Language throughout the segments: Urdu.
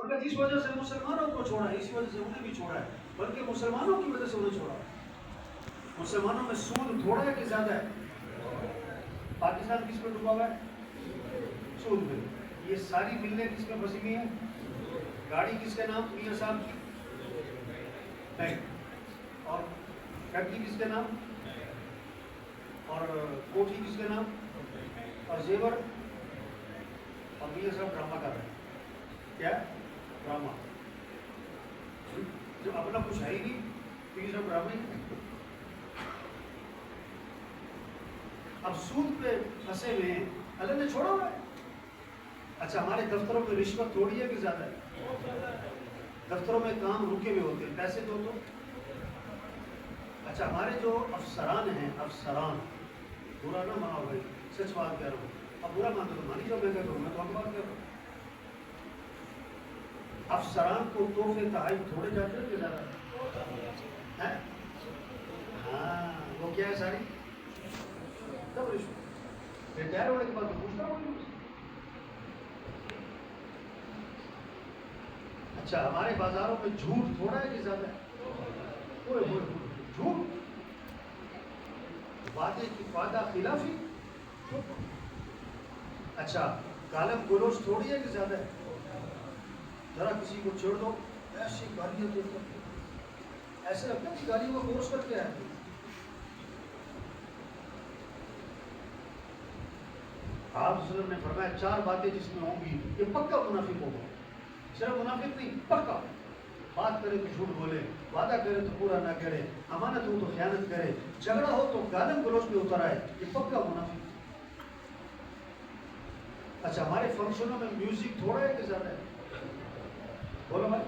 مگر جس وجہ سے مسلمانوں کو چھوڑا ہے اسی وجہ سے انہیں بھی چھوڑا ہے، بلکہ مسلمانوں کی وجہ سے انہیں چھوڑا ہے۔ مسلمانوں میں سود تھوڑا ہے کہ زیادہ ہے؟ پاکستان کس میں ڈوبا ہوا ہے؟ سود میں۔ یہ ساری ملیں کس میں پھنسی ہوئی ہیں؟ گاڑی کس کے نام؟ میاں صاحب کی بینک، اور فیکٹری کس کے نام؟ اور کوٹھی کس کے نام؟ اور زیور، اور میاں صاحب ڈرامہ کر رہے ہیں۔ کیا ڈرامہ؟ جب اپنا کچھ ہے ہی نہیں تو یہ سب ڈرامہ ہی ہے۔ اب سود پہ پھنسے ہوئے ہیں، اللہ نے چھوڑا ہوا ہے۔ اچھا ہمارے دفتروں میں رشوت تھوڑی ہے کہ زیادہ ہے؟ دفتروں میں کام رکے ہوئے ہوتے ہیں، پیسے دو تو۔ اچھا ہمارے جو افسران ہیں، افسران، برا نہ مناؤ بھائی، سچ بات کہہ رہا ہوں، اب برا مانتے تو مانی جاؤ، میں کہہ رہا ہوں، میں تو بات کہہ رہا ہوں۔ افسران کو تحفے تحائف تھوڑے جاتے ہیں کہ زیادہ ہے؟ ہاں وہ کیا ہے ساری کب رشوت ریٹائر ہونے کے بعد تو پوچھتا ہوں۔ اچھا ہمارے بازاروں میں جھوٹ تھوڑا ہے کہ زیادہ ہے؟ جھوٹ، وعدے کی وعدہ خلافی۔ اچھا گالم گلوچ تھوڑی ہے کہ زیادہ ہے؟ ذرا کسی کو چھوڑ دو ایسی گالیاں دیتا، ایسے لگتا ہے کہ گالیوں کا کورس کر کے آئے۔ آپ وسلم نے فرمایا 4 باتیں جس میں ہوں گی یہ پکا منافق ہوگا، صرف منافق نہیں پکا۔ بات کرے تو جھوٹ بولے، وعدہ کرے تو پورا نہ کرے، امانت ہو تو خیانت کرے، جھگڑا ہو تو گالم گلوچ میں اتر آئے، یہ پکا منافق۔ اچھا ہمارے فنکشنوں میں میوزک تھوڑا ہے کہ زیادہ ہے؟ بولو بھائی۔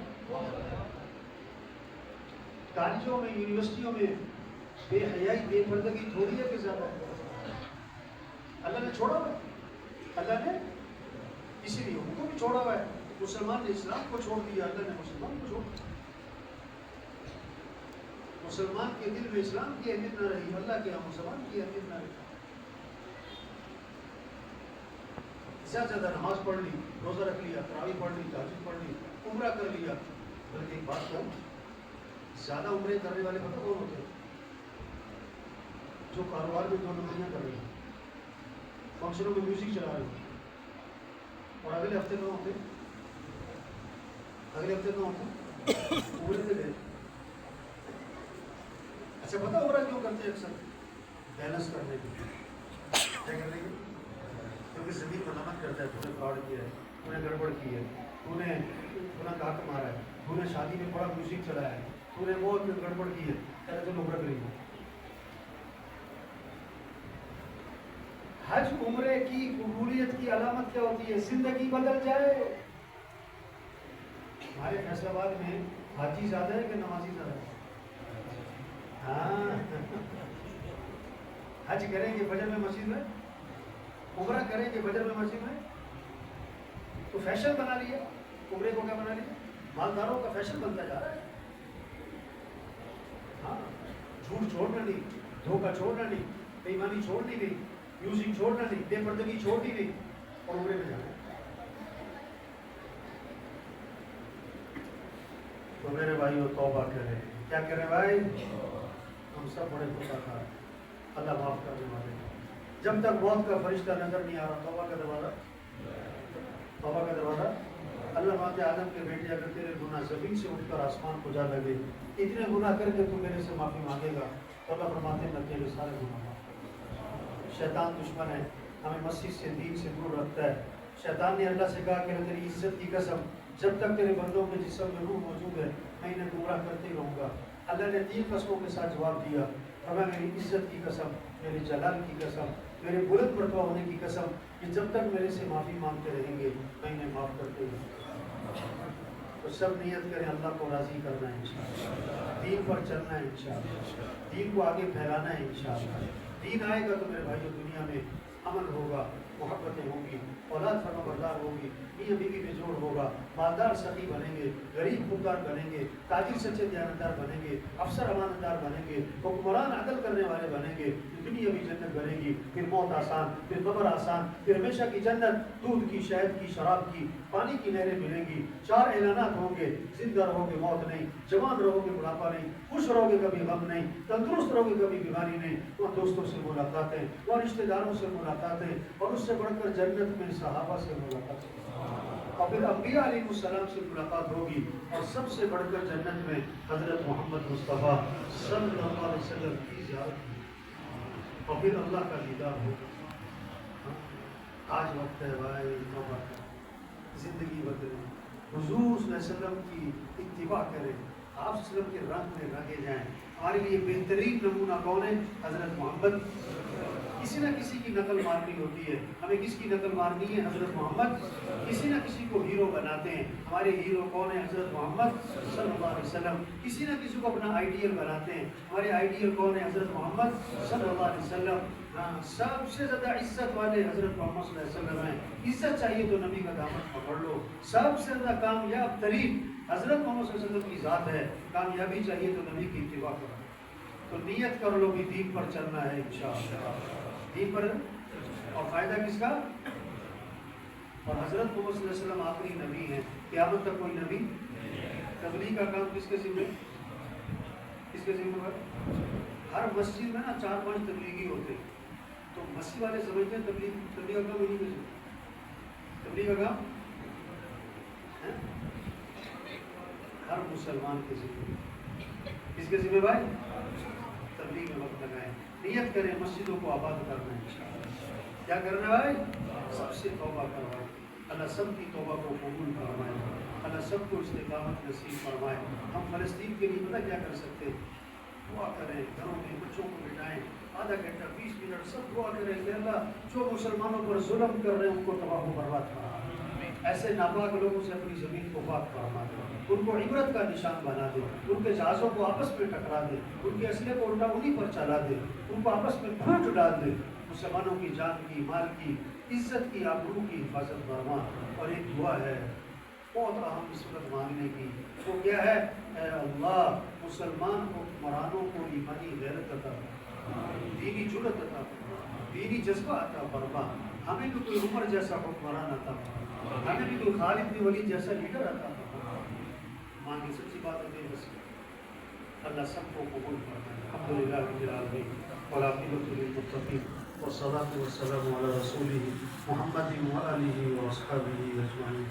کالجوں میں یونیورسٹیوں میں بے حیائی بے پردگی تھوڑی ہے کہ زیادہ ہے؟ اللہ نے چھوڑا ہوا ہے، اللہ نے اسی لیے ان کو بھی چھوڑا ہوا ہے۔ مسلمان نے اسلام کو چھوڑ دیا، اللہ نے مسلمان کو چھوڑ دیا۔ مسلمان کے دل میں اسلام کی اہمیت نہ رہی، اللہ کے یہاں مسلمان کی اہمیت نہ رہی۔ زیادہ زیادہ نماز پڑھ لی، روزہ رکھ لیا، تراویح پڑھ لی، تہجد پڑھ لی، عمرہ کر لیا، بلکہ ایک بات کہوں، زیادہ عمرے کرنے والے پتہ کون ہوتے ہیں؟ جو کاروبار میں 2 نمبریاں کر رہے ہیں، فنکشنوں میں میوزک چلا رہے ہیں، اور اگلے ہفتے کہاں ہوتے ہیں؟ اگلے ہفتے کہاں ہوتے ہیں؟ عمرے پہ گئے۔ اچھا پتہ عمرہ کیوں کرتے ہیں؟ اکثر بیلنس کرنے کے لیے۔ کیا کرنے کے لیے؟ کیونکہ زمین ملامت کرتا ہے تو نے فراڈ کیا ہے، تو نے گڑبڑ کی ہے، تو نے گناہ گاہ مارا ہے، تو نے شادی میں بڑا میوزک چلایا ہے، تو نے وہ گڑبڑ کی ہے، کہتے ہیں عمرہ کریں گے۔ حج عمرے کی قبولیت کی علامت کیا ہوتی ہے؟ زندگی بدل جائے۔ ہمارے فیصل آباد میں حاجی زیادہ ہے کہ نمازی زیادہ ہے؟ ہاں حج کریں گے فجر میں مسجد میں، عمرہ کریں گے فجر میں مسجد میں، تو فیشن بنا لیا عمرے کو۔ کیا بنا لیا؟ مالداروں کا فیشن بنتا جا رہا ہے۔ ہاں جھوٹ چھوڑنا نہیں، دھوکہ چھوڑنا نہیں، بے ایمانی چھوڑنی نہیں، میوزک چھوڑنا نہیں، بے پردگی چھوڑنی نہیں، اور عمرے میں جانا۔ تو میرے بھائیو توبہ کریں۔ کیا کریں بھائی؟ ہم سب بڑے خطا کار، اللہ معاف کرنے والے۔ جب تک موت کا فرشتہ نظر نہیں آ رہا، توبہ کا دروازہ، توبہ کا دروازہ۔ اللہ ماں کے آدم کے بیٹے اگر تیرے گناہ زمین سے اٹھ کر آسمان کو جا لگے، اتنے گناہ کر کے تو میرے سے معافی مانگے گا، تو اللہ فرماتے ہیں میں تیرے سارے گناہ معاف کر دوں گا۔ شیطان دشمن ہے، ہمیں مسجد سے دین سے دور رکھتا ہے۔ شیطان نے اللہ سے کہا کہ تیری عزت کی قسم، جب تک تیرے بندوں کے جسم میں روح موجود ہے میں انہیں گمراہ کرتے ہی رہوں گا۔ اللہ نے 3 قسموں کے ساتھ جواب دیا، فرمایا میری عزت کی قسم، میرے جلال کی قسم، میرے بلند مرتبہ ہونے کی قسم کہ جب تک میرے سے معافی مانگتے رہیں گے میں انہیں معاف کرتے رہوں گا۔ تو سب نیت کریں اللہ کو راضی کرنا ہے انشاءاللہ، دین پر چلنا ہے انشاءاللہ، دین کو آگے پھیلانا ہے انشاءاللہ۔ دین آئے گا تو میرے بھائیو دنیا میں امن ہوگا، محبتیں ہوں گی، اولاد فرما بردار ہوگی، میاں بیوی میں جوڑ ہوگا، مالدار سخی بنیں گے، غریب خوددار بنیں گے، تاجر سچے دیانتدار بنیں گے، افسر امانتدار بنیں گے، حکمران عدل کرنے والے بنیں گے، دنیا بھی جنت بنے گی، پھر موت آسان، پھر قبر آسان، پھر ہمیشہ کی جنت، دودھ کی، شہد کی، شراب کی، پانی کی نہریں ملیں گی، 4 اعلانات ہوں گے، زندہ رہو گے موت نہیں، جوان رہو گے بڑھاپا نہیں، خوش رہو گے کبھی غم نہیں، تندرست رہو گے کبھی بیماری نہیں، وہاں دوستوں سے ملاقاتیں، وہاں رشتہ داروں سے ملاقاتیں، اور اس سے بڑھ کر جنت میں صحابہ سے ملاقاتیں، اور پھر انبیاء علیہ السلام سے ملاقات ہوگی، اور سب سے بڑھ کر جنت میں حضرت محمد مصطفیٰ صلی اللہ علیہ وسلم کی زیارت ہوگی، اور پھر اللہ کا دیدار ہوگا۔ آج وقت ہے بھائی توبہ کریں، زندگی بدلیں، حضور صلی اللہ علیہ وسلم کی اتباع کریں، آپ صلی اللہ علیہ وسلم کے رنگ میں رنگے جائیں۔ ہمارے لیے بہترین نمونہ کون ہے؟ حضرت محمد۔ کسی نہ کسی کی نقل مارنی ہوتی ہے، ہمیں کس کی نقل مارنی ہے؟ حضرت محمد۔ کسی نہ کسی کو ہیرو بناتے ہیں، ہمارے ہیرو کون ہے؟ حضرت محمد صلی اللہ علیہ وسلم۔ کسی نہ کسی کو اپنا آئیڈیل بناتے ہیں، ہمارے آئیڈیل کون ہے؟ حضرت محمد صلی اللہ علیہ وسلم۔ سب سے زیادہ عزت والے حضرت محمد صلی اللہ علیہ وسلم ہیں۔ عزت چاہیے تو نبی کا دامن پکڑ لو۔ سب سے زیادہ کامیاب ترین حضرت محمد صلی اللہ علیہ وسلم کی ذات ہے۔ کامیابی چاہیے تو نبی کی اتباع کرو، تو نیت کر لو کہ دین پر چلنا ہے انشاءاللہ، دین پر، اور فائدہ کس کا؟ اور حضرت محمد صلی اللہ علیہ وسلم آخری نبی ہیں، قیامت تک کوئی نبی۔ تبلیغ کا کام کس کے ذمہ؟ کس کے ذمہ ہے؟ ہر مسجد میں نا 4-5 تبلیغی ہوتے ہیں، تو مسجد والے سمجھتے ہیں تبلیغ کا کام نہیں ہے، تبلیغ کا کام ہر مسلمان کے ذمہ۔ کس کے ذمہ بھائی؟ تبلیغ میں وقت لگائیں، نیت کریں مسجدوں کو آباد کرنا ہے، کیا کرنا ہے بھائی؟ سب سے توبہ کروائے، اللہ سب کی توبہ کو قبول فرمائے، اللہ سب کو استقامت نصیب فرمائے۔ ہم فلسطین کے لیے پتہ کیا کر سکتے ہیں؟ دعا کریں، گھروں میں بچوں کو بٹھائیں، آدھا گھنٹہ 20 منٹ سب دعا کریں کہ اللہ جو مسلمانوں پر ظلم کر رہے ہیں ان کو تباہ و برباد کرا، ایسے ناپاک لوگوں سے اپنی زمین کو پاک فرما دے، ان کو عبرت کا نشان بنا دے، ان کے جہازوں کو آپس میں ٹکرا دے، ان کے اسلحے کو الٹا انہیں پر چلا دے، ان کو آپس میں پھوٹ ڈال دے۔ مسلمانوں کی جان کی، مال کی، عزت کی، آبرو کی حفاظت فرما۔ اور ایک دعا ہے بہت اہم اس وقت مانگنے کی، وہ کیا ہے؟ اے اللہ مسلمان حکمرانوں کو ایمانی غیرت عطا فرما، دینی جرأت عطا فرما، دینی جذبہ عطا فرما، ہمیں بھی کوئی عمر جیسا حکمران عطا فرما، ہمیں بھی کوئی خالد بن ولید جیسا لیڈر عطا فرما۔ مانگی سچی بات ہے بس اللہ سب کو قبول فرمائے۔ الحمدللہ رب العالمین والعاقبۃ للمتقین والصلاة والسلام علی رسولہ محمد وآلہ وصحبہ اجمعین۔